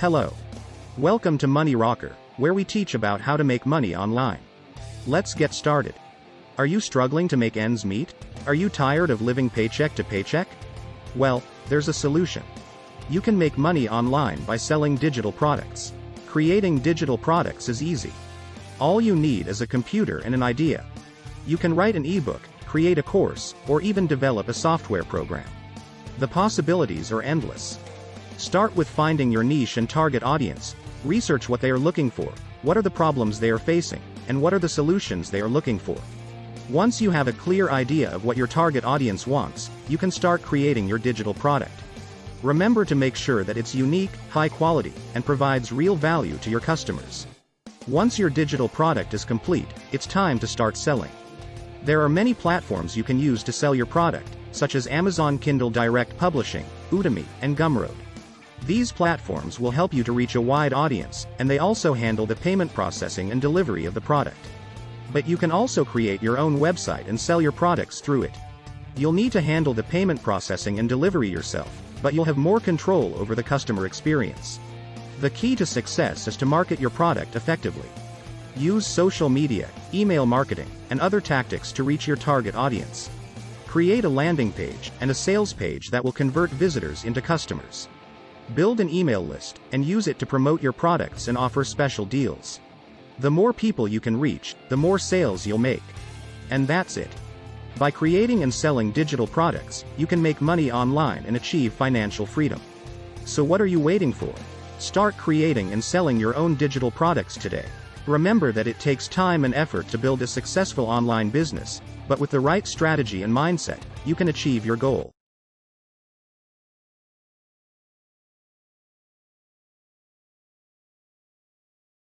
Hello. Welcome to Money Rocker, where we teach about how to make money online. Let's get started. Are you struggling to make ends meet? Are you tired of living paycheck to paycheck? Well, there's a solution. You can make money online by selling digital products. Creating digital products is easy. All you need is a computer and an idea. You can write an ebook, create a course, or even develop a software program. The possibilities are endless. Start with finding your niche and target audience. Research what they are looking for, what are the problems they are facing, and what are the solutions they are looking for. Once you have a clear idea of what your target audience wants, you can start creating your digital product. Remember to make sure that it's unique, high quality, and provides real value to your customers. Once your digital product is complete, it's time to start selling. There are many platforms you can use to sell your product, such as Amazon Kindle Direct Publishing, Udemy, and Gumroad. These platforms will help you to reach a wide audience, and they also handle the payment processing and delivery of the product. But you can also create your own website and sell your products through it. You'll need to handle the payment processing and delivery yourself, but you'll have more control over the customer experience. The key to success is to market your product effectively. Use social media, email marketing, and other tactics to reach your target audience. Create a landing page and a sales page that will convert visitors into customers. Build an email list, and use it to promote your products and offer special deals. The more people you can reach, the more sales you'll make. And that's it. By creating and selling digital products, you can make money online and achieve financial freedom. So what are you waiting for? Start creating and selling your own digital products today. Remember that it takes time and effort to build a successful online business, but with the right strategy and mindset, you can achieve your goal.